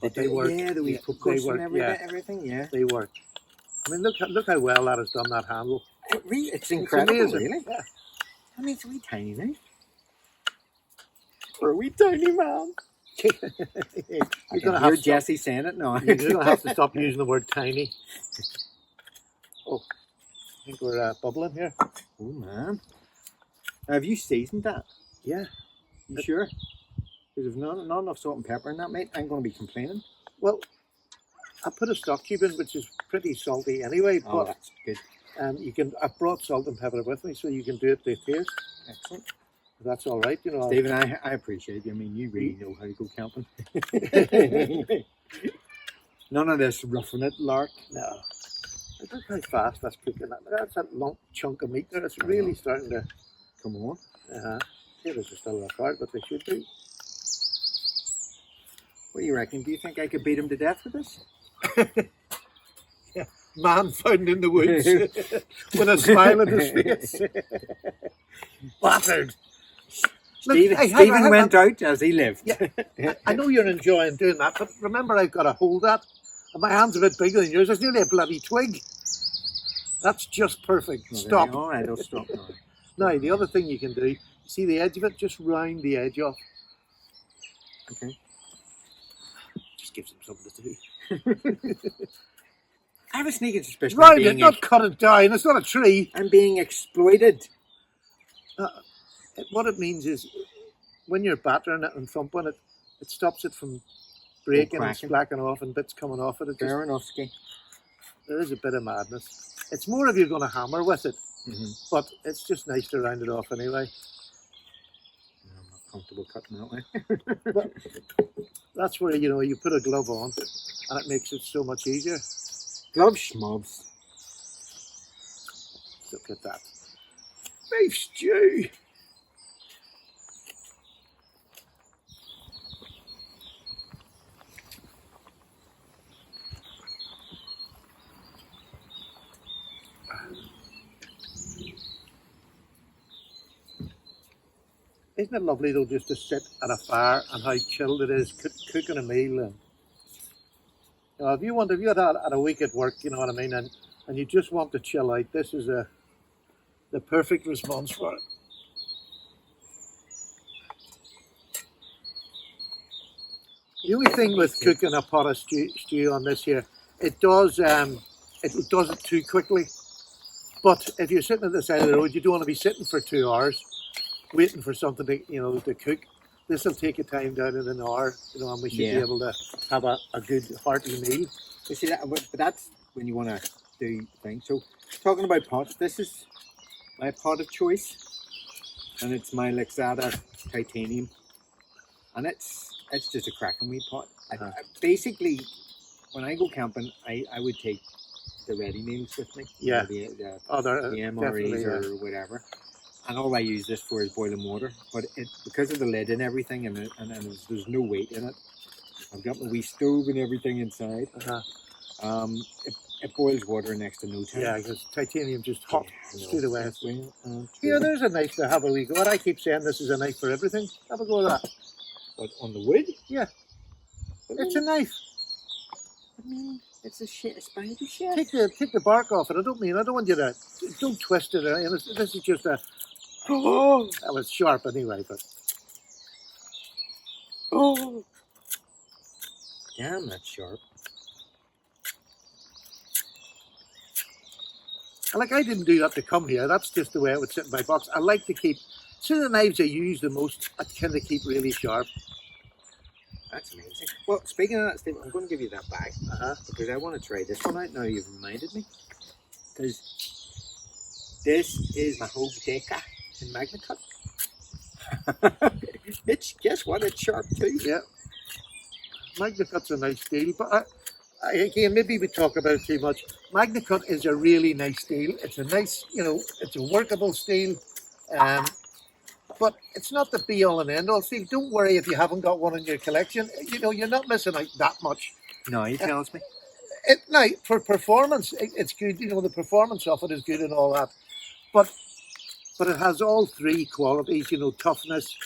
but they work. Yeah, the wee focus and everything. Yeah, they work. I mean, look how well that has done that handle. It's incredible, amazing. Really. Yeah. I mean, it's a wee tiny knife. For a wee tiny man. You're going to hear Jesse saying it now. You're going to have to stop using the word tiny. Oh, I think we're bubbling here. Oh, man. Now, have you seasoned that? Yeah. You sure? Because if not enough salt and pepper in that, mate, I'm going to be complaining. Well, I put a stock cube in, which is pretty salty anyway. Oh, that's good. I've brought salt and pepper with me, so you can do it to taste. Excellent. That's all right, you know. Stephen, I appreciate you. I mean, you really know how to go camping. None of this roughing it, lark. No. Look how fast that's cooking. That's that lump chunk of meat there. It's really starting to come on. Potatoes are still apart, but they should be. What do you reckon? Do you think I could beat him to death with this? Yeah. Man found in the woods with a smile on his face. Battered. Stephen went out as he lived. Yeah, I know you're enjoying doing that, but remember, I've got to hold that. And my hand's a bit bigger than yours. It's nearly a bloody twig. That's just perfect. Okay. Stop. All right, I'll stop now. Now, the other thing you can do, see the edge of it? Just round the edge off. Okay. Just gives him something to do. I have a sneaking suspicion. Round it, not cut it down. It's not a tree. I'm being exploited. What it means is, when you're battering it and thumping it, it stops it from breaking and splacking off and bits coming off it. Fair enough, Ski. There is a bit of madness. It's more if you're going to hammer with it, but it's just nice to round it off anyway. I'm not comfortable cutting that way. But that's where, you know, you put a glove on and it makes it so much easier. Gloves schmobs. Look at that. Beef stew. Isn't it lovely though, just to sit at a fire and how chilled it is cooking a meal? And you know, if you had a week at work, you know what I mean, and you just want to chill out, this is the perfect response for it. The only thing with cooking a pot of stew on this here, it does it too quickly. But if you're sitting at the side of the road, you don't want to be sitting for 2 hours waiting for something to cook. This will take your time down in an hour, and we should be able to have a good hearty meal. You see that, but that's when you want to do things. So talking about pots, this is my pot of choice, and it's my Lexada titanium, and it's just a cracking wee pot. Basically, when I go camping, I would take the ready meals with me. Yeah. The MREs or whatever. And all I use this for is boiling water. But because of the lid and everything, and there's no weight in it, I've got my wee stove and everything inside. It boils water in next to no time. Yeah, because titanium just hot straight away. There's a knife to have a wee go at. I keep saying this is a knife for everything. Have a go at that. What, on the wood? Yeah. It's a knife. I mean, it's a spider shit. Take the bark off it. I don't want you to, don't twist it. This is just a, well, it's sharp anyway, but. Oh. Damn, that's sharp. Like, I didn't do that to come here. That's just the way it would sit in my box. I like to keep, some of the knives I use the most, I tend to keep really sharp. That's amazing. Well, speaking of that, Steve, I'm going to give you that bag because I want to try this one out now. You've reminded me, because this is my Hobteca in Magna Cut. Guess what? It's sharp too. Yeah, Magna Cut's a nice steel, but again, maybe we talk about it too much. Magna Cut is a really nice steel. It's a nice, it's a workable steel. But it's not the be-all and end-all. See, don't worry if you haven't got one in your collection. You're not missing out that much. No, he tells me. Now, for performance, it's good. The performance of it is good and all that. But it has all three qualities. Toughness,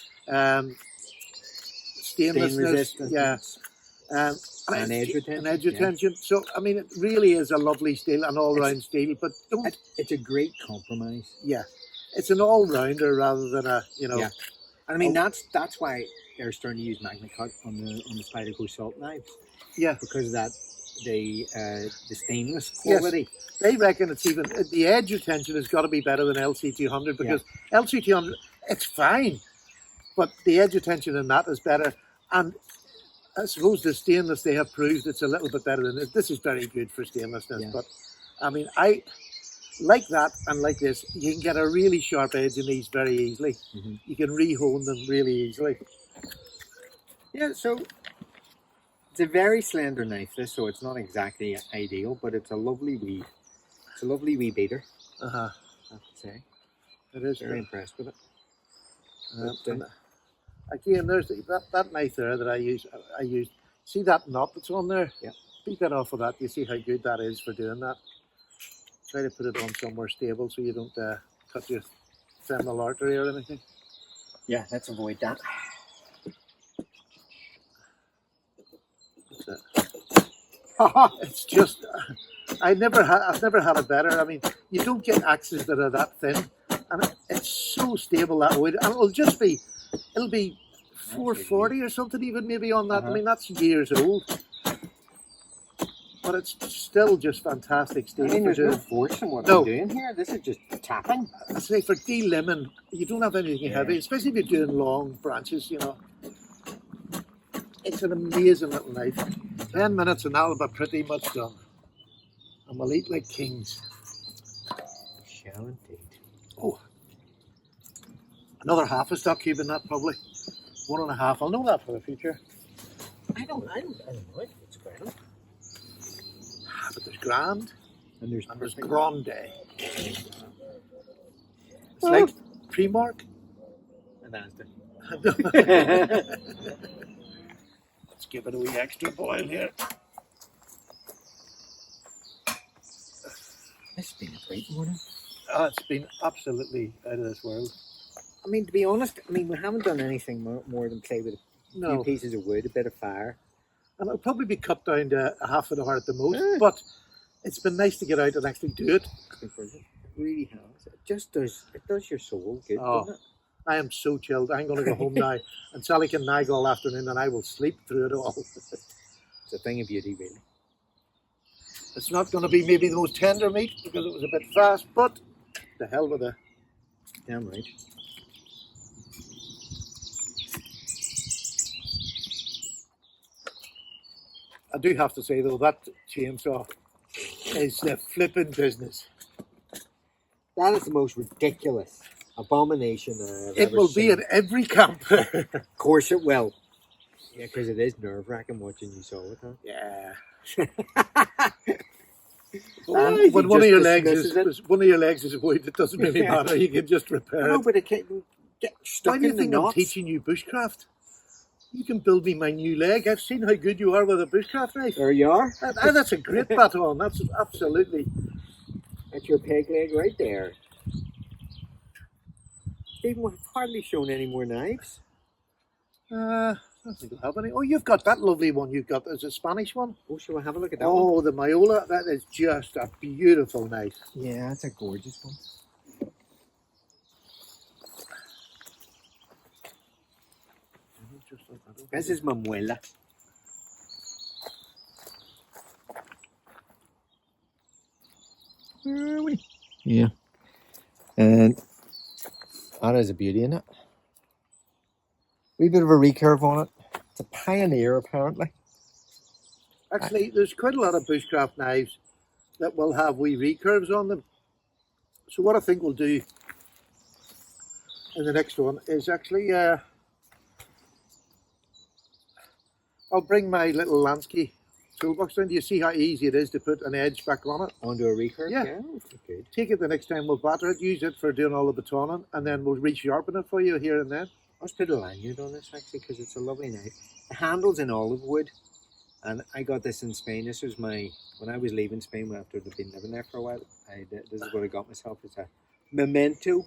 stainlessness, resistance, and edge retention. Edge retention. So, I mean, it really is a lovely steel, an all-round steel. But it's a great compromise. Yeah. It's an all-rounder rather than a, Yeah, I mean that's why they're starting to use Magna Cut on the Spyderco salt knives. Yeah, because of that the stainless quality. Yes. They reckon it's even the edge retention has got to be better than LC200 because LC200 it's fine, but the edge retention in that is better. And I suppose the stainless they have proved it's a little bit better than this. This is very good for stainlessness, but I mean like that and like this, you can get a really sharp edge in these very easily. You can re-hone them really easily. Yeah, so it's a very slender knife, so it's not exactly ideal, but it's a lovely wee beater. I have to say. It is. Very impressed with it. Again, there's that knife there that I use. See that knot that's on there? Yeah. Beat that off of that. You see how good that is for doing that. Try to put it on somewhere stable so you don't cut your femoral artery or anything. Yeah, let's avoid that. It's just, I've never had it better. I mean, you don't get axes that are that thin, and it's so stable that way. And it'll be 440 or something even maybe on that. I mean, that's years old. But it's still just fantastic steel. I mean, there's no force in what we're doing here. This is just tapping. I say for de-limbing, you don't have anything heavy, especially if you're doing long branches, It's an amazing little knife. 10 minutes and that'll be pretty much done. And we'll eat like kings. Shall indeed. Oh. Another half a stock cube in that probably. 1.5. I'll know that for the future. I don't know if it's grand. But there's grand and there's grande. It's like Primark. And that's Let's give it a wee extra boil here. It's been a great morning. Oh, it's been absolutely out of this world. I mean, to be honest, we haven't done anything more than play with a few pieces of wood, a bit of fire. And it'll probably be cut down to a half an hour at the most, but it's been nice to get out and actually do it. It really has. It does your soul good, doesn't it? I am so chilled. I'm going to go home now, and Sally can nag all afternoon, and I will sleep through it all. It's a thing of beauty, really. It's not going to be maybe the most tender meat because it was a bit fast, but the hell with it. Damn right. I do have to say though, that chainsaw is the flipping business. That is the most ridiculous abomination I've It ever will seen. be in every camp. Of course it will. Yeah, because it is nerve-wracking watching you saw it, huh? Yeah. He When one of just your legs dismisses is one of your legs is wounded, it doesn't really matter. You can just repair No, it. but it can get Why stuck do you in the think I'm knots. teaching you bushcraft? You can build me my new leg. I've seen how good you are with a bushcraft knife. There you are. That's a great baton. That's absolutely. That's your peg leg right there. Stephen, we've hardly shown any more knives. I don't think I have any. Oh, you've got that lovely one. You've got there's a Spanish one. Oh, shall we have a look at that one? Oh, the Mayola. That is just a beautiful knife. Yeah, that's a gorgeous one. This is Mamuela. Where are we? Yeah. And that is a beauty, isn't it? Wee bit of a recurve on it. It's a Pioneer, apparently. Actually, there's quite a lot of bushcraft knives that will have wee recurves on them. So what I think we'll do in the next one is actually I'll bring my little Lansky toolbox down. Do you see how easy it is to put an edge back on it? Onto a recurve? Yeah. Okay. Take it the next time we'll batter it, use it for doing all the batoning, and then we'll resharpen it for you here and then. Let's put a lanyard on this actually because it's a lovely knife. The handle's in olive wood, and I got this in Spain. This was when I was leaving Spain after I'd been living there for a while. This is what I got myself. It's a memento.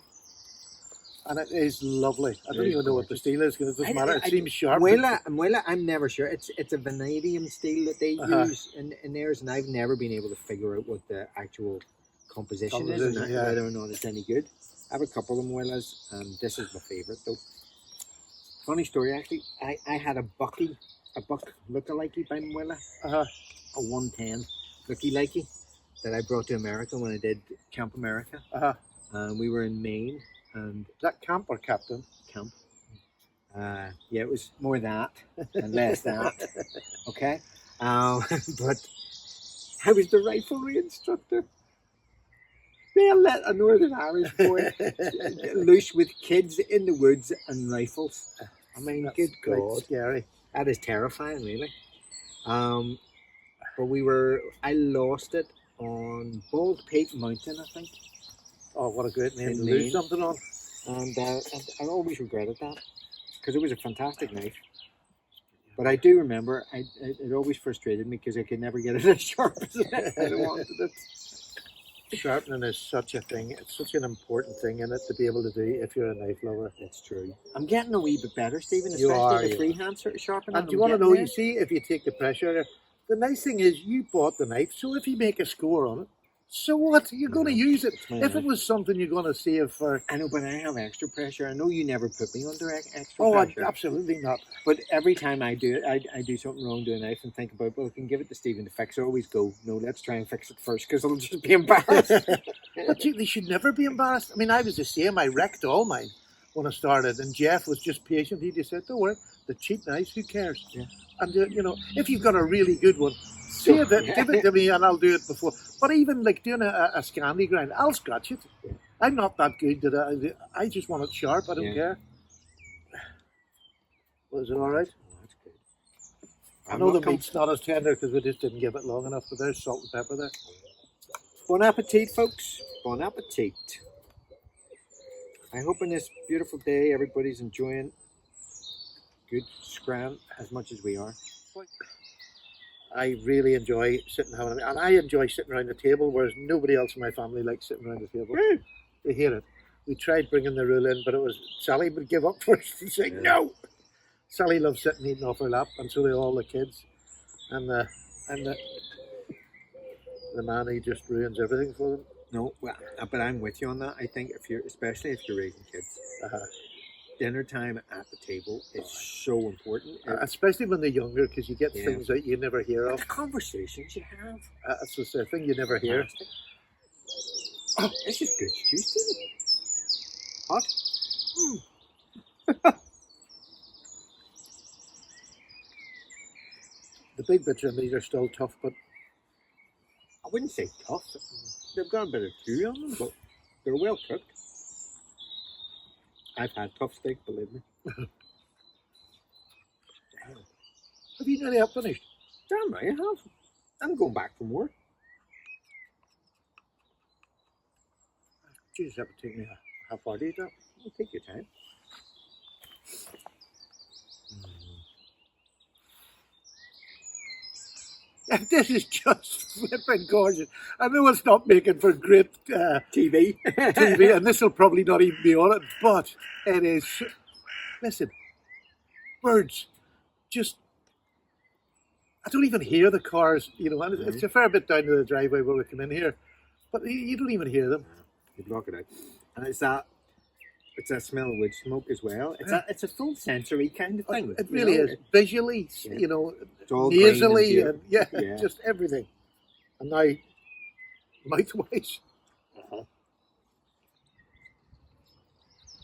And it is lovely. I don't even know what the steel is because it doesn't matter. It seems sharp. Muela, I'm never sure. It's a vanadium steel that they use in theirs, and I've never been able to figure out what the actual composition is and whether or not it's any good. I have a couple of Muelas, and this is my favourite though. Funny story actually, I had a buck lookalike by Muela, a 110 looky-likey that I brought to America when I did Camp America. We were in Maine. And is that camp or captain? Camp. Yeah, it was more that and less that. Okay. But I was the riflery instructor. They'll let a Northern Irish boy loose with kids in the woods and rifles. I mean, that's good God. Scary. That is terrifying, really. But I lost it on Bald Peak Mountain, I think. Oh, what a great name to lose something on. And I always regretted that because it was a fantastic knife. But I do remember it always frustrated me because I could never get it as sharp as I wanted it. Sharpening is such a thing. It's such an important thing in it to be able to do if you're a knife lover. That's true. I'm getting a wee bit better, Stephen, especially the freehand sort of sharpening. And do you want to know, you see, if you take the pressure, the nice thing is you bought the knife, so if you make a score on it, so what? You're going to use it. If it was something you're going to save for... I know, but I have extra pressure. I know you never put me under extra pressure. Oh, absolutely not. But every time I do it, I do something wrong to a knife and think about, well, I can give it to Stephen to fix. I always go, no, let's try and fix it first because I'll just be embarrassed. But they should never be embarrassed. I mean, I was the same. I wrecked all mine when I started. And Jeff was just patient. He just said, don't worry, the cheap knives, who cares? Yeah. And, if you've got a really good one, save it, give it to me and I'll do it before. But even like doing a Scandi grind, I'll scratch it. Yeah. I'm not that good that I just want it sharp. I don't care. Was it all right? Oh, that's good. I know the meat's not as tender because we just didn't give it long enough, but there's salt and pepper there. Bon appetit, folks. Bon appetit. I hope on this beautiful day everybody's enjoying good scram as much as we are. I really enjoy sitting having and I enjoy sitting around the table, whereas nobody else in my family likes sitting around the table. They hate it. We tried bringing the rule in, but it was Sally would give up first and say no. Sally loves sitting eating off her lap, and so do all the kids. And the man who just ruins everything for them. No, well, but I'm with you on that. I think especially if you're raising kids, dinner time at the table is so important. Especially when they're younger, because you get Yeah. things that you never hear of. The conversations you have. That's just the thing you never hear. Fantastic. Oh, this is good stew, Stephen. Hot? The big bits of meat are still tough, but I wouldn't say tough. They've got a bit of chew on them, but they're well cooked. I've had tough steak, believe me. have you nearly up finished? Damn right I have. I'm going back for more. Jesus, that would take me how far to eat that? Well, take your time. This is just flipping gorgeous. I know it's not making for great TV. TV, and this will probably not even be on it, but it is. Listen, birds, just. I don't even hear the cars, you know, and it's a fair bit down to the driveway where we come in here, but you don't even hear them. You block it out. And it's that smell of wood smoke as well. It's a full sensory kind of thing. It really is. Visually, you know, all nasally, green and just everything. And now, mouth-wise.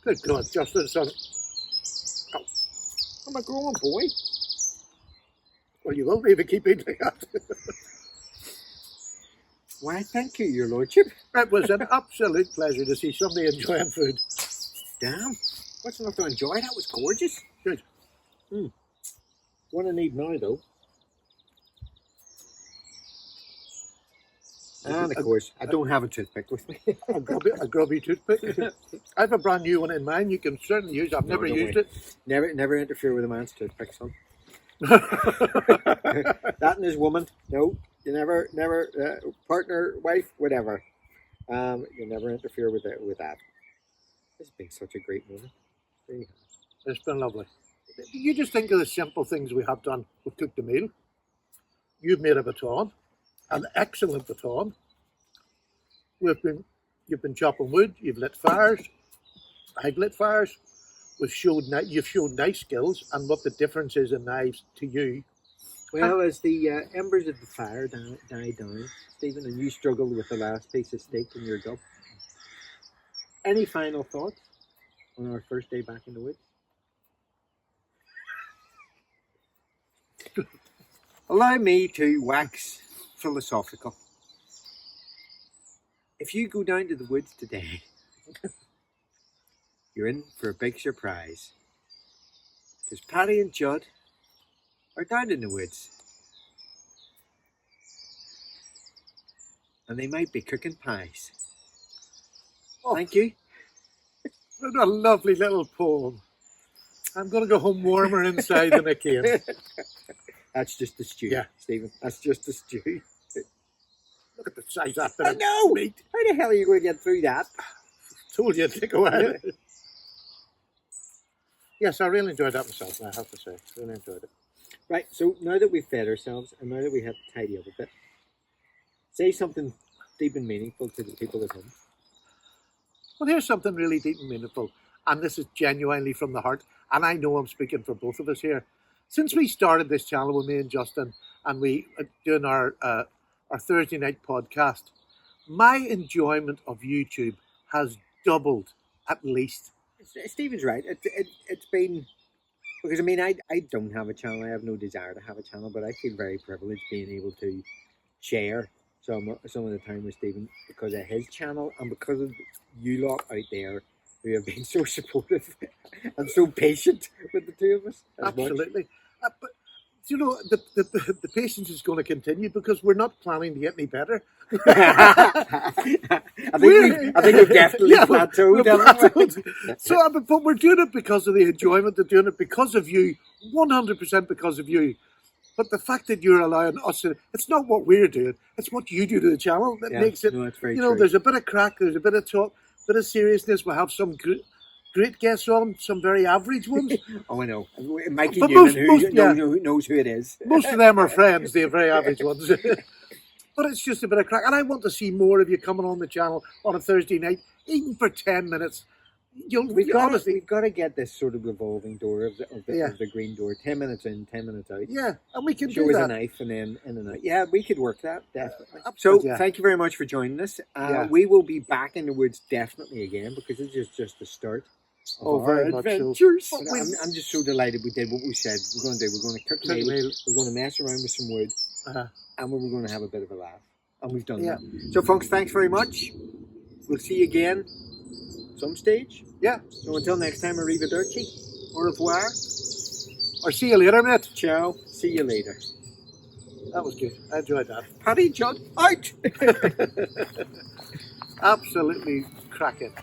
Good God, Justin, son. I'm a growing boy. Well, you will be if you keep eating that. Why, thank you, your lordship. It was an absolute pleasure to see somebody enjoying food. Damn, what's enough to enjoy? That was gorgeous. Good. What I need now, though. And of course, I don't have a toothpick with me. a grubby toothpick. I have a brand new one in mind. You can certainly use. I've never used it. Never interfere with a man's toothpick, son. That and his woman. No, you never, partner, wife, whatever. You never interfere with that. It's been such a great moment. Really. It's been lovely. You just think of the simple things we have done. We've cooked a meal. You've made a baton, an excellent baton. You've been chopping wood. You've lit fires. I've lit fires. You've showed nice skills and what the difference is in knives to you. Well, as the embers of the fire died down, Stephen, and you struggled with the last piece of steak in your gob, any final thoughts on our first day back in the woods? Allow me to wax philosophical. If you go down to the woods today, you're in for a big surprise. Because Paddy and Jud are down in the woods. And they might be cooking pies. Oh, thank you. What a lovely little poem. I'm going to go home warmer inside than I came. That's just the stew, yeah. Stephen. That's just the stew. Look at the size of that. I know. Meat. How the hell are you going to get through that? Told you to take a while. Yes, I really enjoyed that myself, I have to say. Really enjoyed it. Right, so now that we've fed ourselves and now that we have to tidy up a bit, say something deep and meaningful to the people at home. Well, here's something really deep and meaningful, and this is genuinely from the heart, and I know I'm speaking for both of us here. Since we started this channel with me and Justin, and we are doing our Thursday night podcast, my enjoyment of YouTube has doubled at least. Stephen's right. It's been, because I mean, I don't have a channel. I have no desire to have a channel, but I feel very privileged being able to share some of the time with Stephen because of his channel and because of you lot out there who have been so supportive and so patient with the two of us. Absolutely. But you know, the patience is going to continue because we're not planning to get any better. I think we've definitely plateaued. So, but we're doing it because of the enjoyment. They're doing it because of you, 100% because of you. But the fact that you're allowing us to, it's not what we're doing, it's what you do to the channel that makes it, it's very you know, true. There's a bit of crack, there's a bit of talk, a bit of seriousness. We'll have some great guests on, some very average ones. Oh, I know. Mikey But Newman, who knows who it is. Most of them are friends, the very average ones. But it's just a bit of crack. And I want to see more of you coming on the channel on a Thursday night, even for 10 minutes. We've got honestly, to get this sort of revolving door of Yeah. the green door. 10 minutes in, 10 minutes out. yeah, and we can Show do us a that. knife and then in and out. Yeah, we could work that definitely. So absolutely, yeah. thank you very much for joining us. Yeah. We will be back in the woods definitely again because this is just the start of our very much so. adventures. But I'm just so delighted we did what we said we're going to do. We're going to cook Cook meal. meal. We're going to mess around with some wood, Uh-huh. and we're going to have a bit of a laugh. And we've done Yeah. that. So, folks, thanks very much. We'll see you again some stage. Yeah. So until next time, arrivederci, au revoir, Or see you later, mate. ciao, see you later. That was good. I enjoyed that. Paddy Jud out! Absolutely cracking.